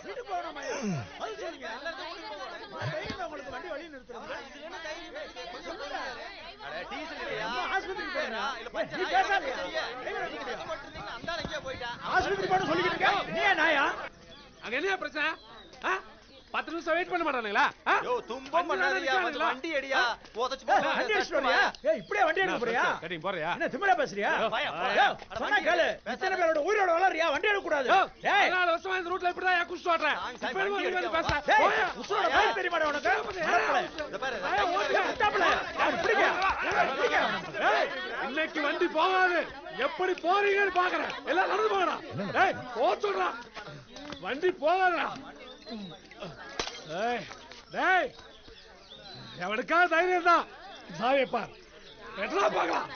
வீட்டுக்கு போகணுமா? அது சொல்லுங்க. உங்களுக்கு வண்டி வழி நிறுத்துறோம். ஆஸ்பத்திரிக்கு போறா இல்ல பஞ்சர் ஆஸ்பத்திரி போன சொல்லிக்கிட்டு இருக்க. நீ நாயா? அங்க என்ன பிரச்சனை? 10 நிமிஷம் வெயிட் பண்ண மாட்டானுங்களா? யோ தும்பம் பண்ணாதீங்க. கொஞ்சம் வண்டி அடியா. போதச்சு போ. வண்டி அடிச்சுறியா? ஏய் இப்படியே வண்டி எடுக்க போறியா? சரி போறியா? என்ன திமிரா பேசுறியா? சொன்னா கேளு. இத்தனை பேரோட உயிரோட வளரியா? வண்டி எடுக்க கூடாது. ஏய் 4 வருஷமா இந்த ரூட்ல இப்படி தான் குஸ்ட் ஓட்றேன். இப்போ நீ வந்து பேச. ஏய் உசுரோட பேர் தெரியுமாடா உனக்கு? இந்த பாரு. ஏய் இன்னைக்கு வண்டி போகாது. எப்படி போறீங்கன்னு பாக்குறேன். எல்லாம் நடந்து போங்கடா. ஏய் போ சொல்றா. வண்டி போகாதடா. ஏய் டேய் எவனுக்கா தைரியம் தான் சாவியை பார். எட்ரா பார்க்கலாம்.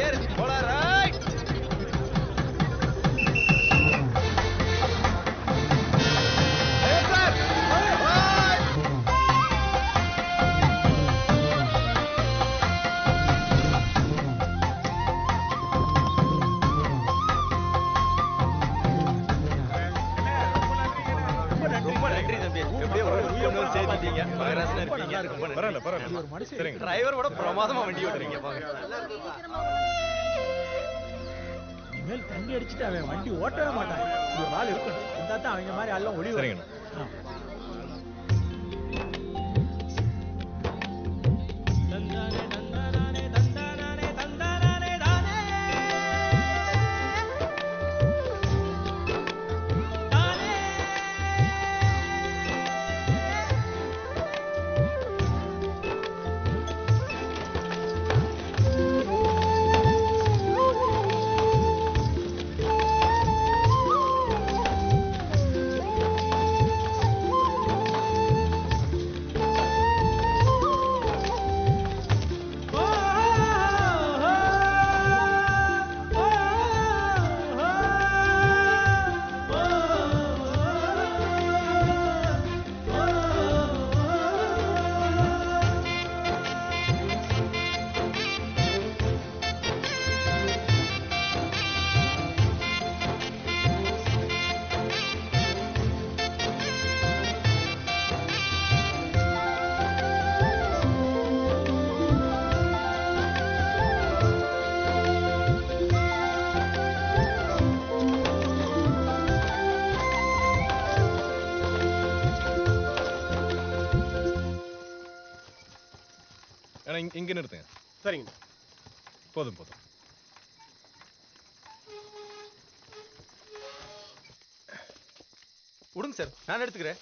ஏறு போலாம். ரைட். டிரைவரோட பிரமாதமா வண்டி ஓட்டுறீங்க. இனிமேல் தண்ணி அடிச்சுட்டு அவன் வண்டி ஓட்டவே மாட்டான். ஒரு ஆள் இருக்கணும். இருந்தா தான் அவங்க மாதிரி எல்லாம் ஒளி வரும். இங்க நிறுத்துங்க. சரிங்க. போதும் போதும். விடுங்க சார், நான் எடுத்துக்கிறேன்.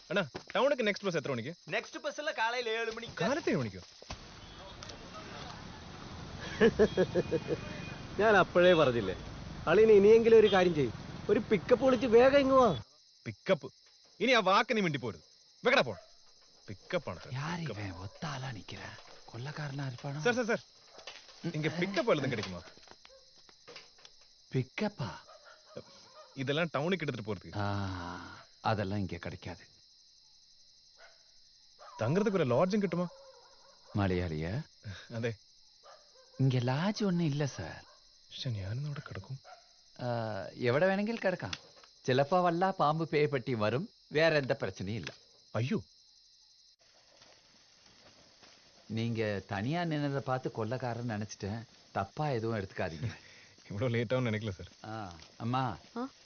அண்ணா டவுனுக்கு நெக்ஸ்ட் பஸ் எத்தனை மணிக்கு? நெக்ஸ்ட் பஸ்ல காலையில 7 மணிக்கு. കാലത്തെ 7 മണിക്കോ? ഞാൻ അപ്പോഴേ പറഞ്ഞില്ലേ, അളിന് ഇനിയെങ്കിലും ഒരു കാര്യം ചെയ്യും, ഒരു പിക്കപ്പ് വിളിച്ച് വേഗം ഇങ്ങ് വാ. പിക്കപ്പ്? ഇനി ആ വാക്ക് നീ മിണ്ടി പോരുത്. വെക്കടാ പോ. பிக்கப் ஒத்தாலா நிக்கிற கொள்ளக்காரனா இருப்பானோ? சார் சார் சார் இங்க பிக்கப் எழுதும் கிடைக்குமா? பிக்கப்பா? இதெல்லாம் டவுனுக்கு எடுத்துட்டு போறதுக்கு. அதெல்லாம் இங்க கிடைக்காது. தங்குறதுக்கு ஒரு லாட்ஜும் கிட்டுமா? മലയാളിയാ? അതെ. ഇങ്ങ ലാഡ്ജ് ഒന്നും ഇല്ല സാർ. പക്ഷെ ഞാനൊന്നും അവിടെ കിടക്കും. എവിടെ വേണമെങ്കിൽ കിടക്കാം. ചിലപ്പോ വല്ല പാമ്പ് പേയപ്പെട്ടി വരും. വേറെ എന്താ പ്രശ്നയും ഇല്ല. ஐயோ, நீங்க தனியா நின்னதை பார்த்து கொள்ளக்காரன் நினைச்சிட்டேன். தப்பா எதுவும் எடுத்துக்காதீங்க. இவ்வளவு லேட்டாவும் நினைக்கல சார். அம்மா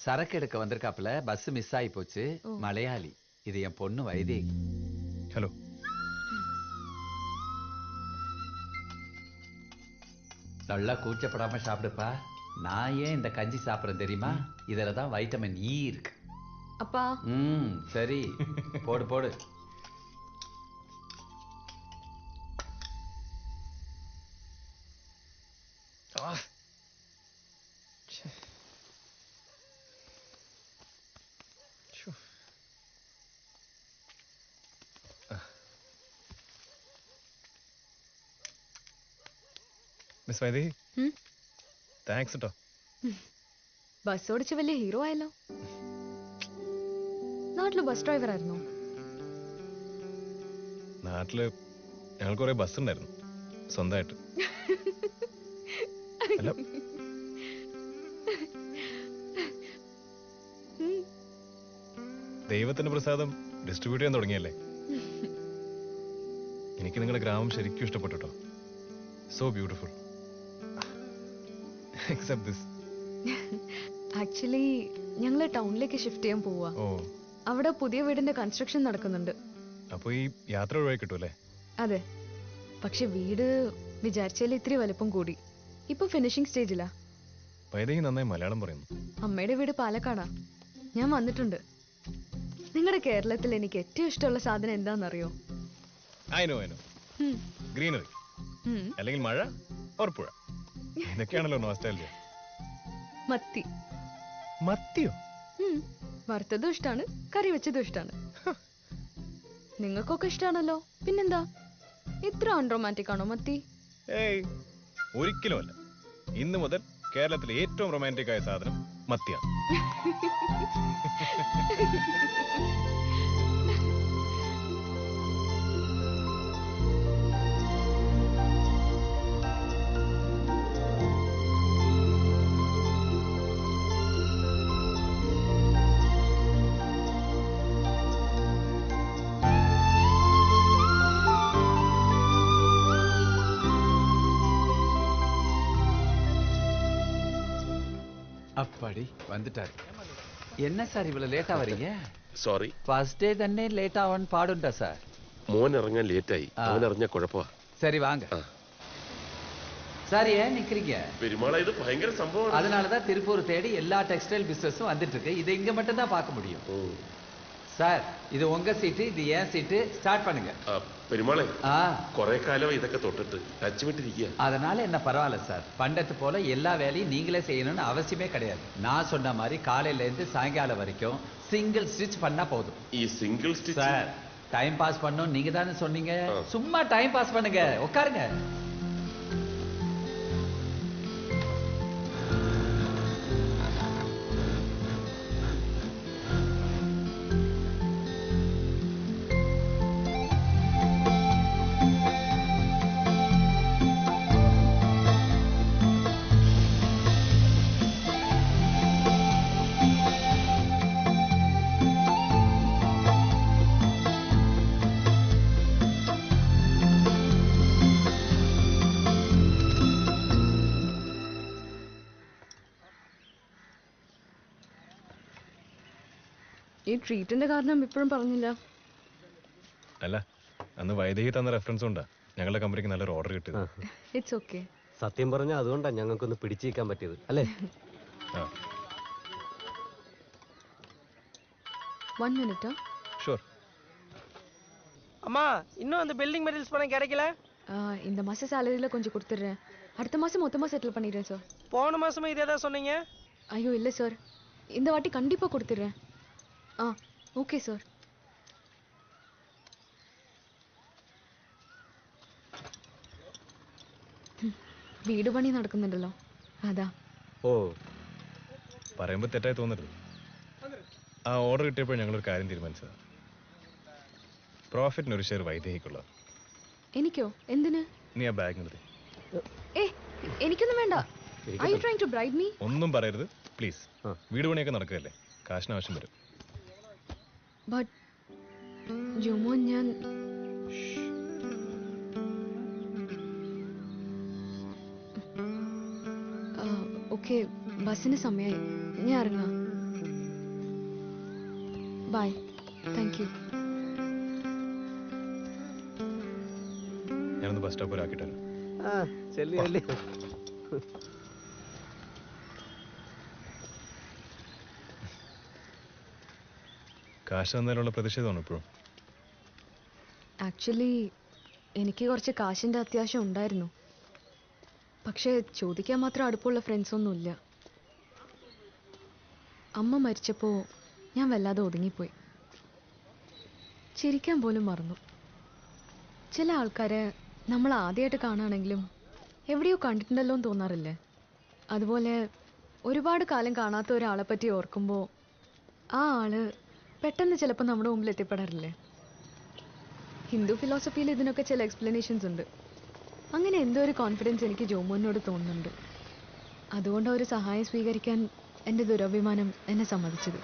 சரக்கு எடுக்க வந்திருக்காப்புல, பஸ் மிஸ் ஆகி போச்சு. மலையாளி. இது என் பொண்ணு வைதேகி. ஹலோ. நல்லா கூச்சப்படாம சாப்பிடுப்பா. நான் ஏன் இந்த கஞ்சி சாப்பிடுறேன் தெரியுமா? இதுலதான் வைட்டமின் இ இருக்கு. அப்பா. சரி போடு போடு. மிஸ் வைதேகி, தேங்க்ஸ் ട്ടോ. ബസ് ഓടിച്ച് വലിയ ഹീറോ ആയല്ലോ. നാട്ടില് ബസ് ഡ്രൈവർ ആയിരുന്നു. നാട്ടില് ഞങ്ങൾ കുറെ ബസ് ഉണ്ടായിരുന്നു സ്വന്തമായിട്ട്. അല്ല, ദൈവത്തിന്റെ പ്രസാദം ഡിസ്ട്രിബ്യൂട്ട് ചെയ്യാൻ തുടങ്ങിയല്ലേ. എനിക്ക് നിങ്ങളുടെ ഗ്രാമം ശരിക്കും ഇഷ്ടപ്പെട്ടു കേട്ടോ. So beautiful. Except this. Actually ഞങ്ങള് ടൗണിലേക്ക് ഷിഫ്റ്റ് ചെയ്യാൻ പോവാ. ഓ, അവിടെ പുതിയ വീടിന്റെ കൺസ്ട്രക്ഷൻ നടക്കുന്നുണ്ട്. അപ്പൊ ഈ യാത്ര ഒഴിവായി കിട്ടൂല്ലേ? അതെ, പക്ഷെ വീട് വിചാരിച്ചാൽ ഇത്തിരി വലുപ്പം കൂടി. ഇപ്പൊ ഫിനിഷിംഗ് സ്റ്റേജിലാ. വൈദേഹി നന്നായി മലയാളം പറയുന്നു. അമ്മയുടെ വീട് പാലക്കാടാ. ഞാൻ വന്നിട്ടുണ്ട്. നിങ്ങളുടെ കേരളത്തിൽ എനിക്ക് ഏറ്റവും ഇഷ്ടമുള്ള സാധനം എന്താണെന്നറിയോ? I know. ഗ്രീനറി, അല്ലെങ്കിൽ മഴ ഓർ പുഴ. ഇതൊക്കെയാണല്ലോ നോസ്റ്റാൾജിയ. മത്തി. മത്തിയോ? വറുത്തതും ഇഷ്ടാണ്, കറി വെച്ചതും ഇഷ്ടാണ്. നിങ്ങൾക്കൊക്കെ ഇഷ്ടാണല്ലോ, പിന്നെന്താ ഇത്ര അൺറൊമാൻറ്റിക് ആണോ മത്തി? ഏയ്, ഒരിക്കലും അല്ല. ഇന്ന് മുതൽ കേരളത്തിലെ ഏറ്റവും റൊമാൻറ്റിക് ആയ സാധനം മത്തിയാണ്. அப்பாடி வந்துட்டாரு. என்ன சார் இவ்வளவு லேட்டா வரீங்க? സോറി, ஃபர்ஸ்ட் டே തന്നെ லேட் ആവാൻ പാടുണ്ടോ സാർ? മോൻ ഇറങ്ങാൻ ലേറ്റായി. അവൻ അറിഞ്ഞ കുഴപ്പമാ. சரி வாங்க. சார் ஏன் நிக்கிறீங்க? പെരുമാള, ഇത് ഭയങ്കര സംഭവമാണ്. அதனாலதான் திருப்பூர் தேடி எல்லா டெக்ஸ்டைல் பிசினஸும் வந்துட்டு இருக்கு. இதை இங்க மட்டும் தான் பார்க்க முடியும். சார், இது உங்க சீட்டு, இது ஏன் சீட்டு. ஸ்டார்ட் பண்ணுங்க. പെരുമാളെ, കുറെ കാലം ഇതൊക്കെ തൊട്ടിട്ട് ടച്ച് വിട്ടിരിക്കുക. அதனால என்ன பரவாயில்ல சார். பண்டத்து போல எல்லா வேலையும் நீங்களே செய்யணும்னு அவசியமே கிடையாது. நான் சொன்ன மாதிரி காலையில இருந்து சாயங்காலம் வரைக்கும் சிங்கிள் ஸ்டிச் பண்ணா போதும். ഈ single stitch sir, time pass பண்ணணும் நீங்க தானே சொன்னீங்க. சும்மா டைம் பாஸ் பண்ணுங்க, உட்காருங்க. ഈ ട്രീറ്റിന്റെ കാരണം ഇപ്പോഴും പറഞ്ഞില്ല. അല്ല, അന്ന് വൈദേഹി തന്ന റെഫറൻസ് കൊണ്ടാ ഞങ്ങളുടെ കമ്പനിക്ക് നല്ലൊരു ഓർഡർ കിട്ടിയത്. It's okay. സത്യം പറഞ്ഞാൽ അതുകൊണ്ടാണ് ഞങ്ങൾക്കൊന്ന് പിടിച്ചിരിക്കാൻ പറ്റിയത് അല്ലേ? 1 minute. ഷുവർ. அம்மா, இன்னும் அந்த பில்டிங் மெட்டீரியல்ஸ் பணம் கிடைக்கல. இந்த மாச சேலரியில கொஞ்சம் கொடுத்துட்றேன். அடுத்த மாசம் மொத்தமா செட்டில் பண்ணிடுறேன் சார். போன மாசமே இதே தான் சொன்னீங்க. ஐயோ இல்லை சார், இந்த வாட்டி கண்டிப்பா கொடுத்துட்றேன். Okay sir. വീട് പണി നടക്കുന്നുണ്ടല്ലോ, അതാ. ഓ, പറയുമ്പോൾ തെറ്റായി തോന്നരുത്. ആ ഓർഡർ കിട്ടിയപ്പോൾ ഞങ്ങളൊരു കാര്യം തീരുമാനിച്ചത്. പ്രോഫിറ്റിന് ഒരു ഷെയർ വൈദേഹിക്കുള്ള. എനിക്കോ? എന്തിന്? നീ ആ ബാഗ് നിർത്തി. എനിക്കൊന്നും വേണ്ട. Are you trying to bribe me? ഒന്നും പറയരുത് പ്ലീസ്. വീട് പണിയൊക്കെ നടക്കുകയല്ലേ, കാശിന് ആവശ്യം വരും. ബട്ട് ജോമോൻ, ഞാൻ ഓക്കെ, ബസ്സിന് സമയമായി, ഞാൻ ഇറങ്ങാം. ബൈ. Thank you. ഞാനൊന്ന് ബസ് സ്റ്റോപ്പ് ആക്കിട്ടാണ്. ചെല്ലി. കാശ് തന്നതിലുള്ള പ്രതിഷേധമാണ് ഇപ്പോഴും. ആക്ച്വലി എനിക്ക് കുറച്ച് കാശിൻ്റെ അത്യാവശ്യം ഉണ്ടായിരുന്നു. പക്ഷേ ചോദിക്കാൻ മാത്രം അടുപ്പമുള്ള ഫ്രണ്ട്സൊന്നുമില്ല. അമ്മ മരിച്ചപ്പോൾ ഞാൻ വല്ലാതെ ഒതുങ്ങിപ്പോയി. ചിരിക്കാൻ പോലും മറന്നു. ചില ആൾക്കാരെ നമ്മൾ ആദ്യമായിട്ട് കാണുകയാണെങ്കിലും എവിടെയോ കണ്ടിട്ടുണ്ടല്ലോ എന്ന് തോന്നാറില്ലേ? അതുപോലെ ഒരുപാട് കാലം കാണാത്ത ഒരാളെ പറ്റി ഓർക്കുമ്പോൾ ആ ആള് പെട്ടെന്ന് ചിലപ്പോൾ നമ്മുടെ മുമ്പിൽ എത്തിപ്പെടാറില്ലേ? ഹിന്ദു ഫിലോസഫിയിൽ ഇതിനൊക്കെ ചില എക്സ്പ്ലനേഷൻസ് ഉണ്ട്. അങ്ങനെ എന്തോ ഒരു കോൺഫിഡൻസ് എനിക്ക് ജോമോനോട് തോന്നുന്നുണ്ട്. അതുകൊണ്ട് ഒരു സഹായം സ്വീകരിക്കാൻ എൻ്റെ ദുരഭിമാനം എന്നെ സമ്മതിച്ചത്.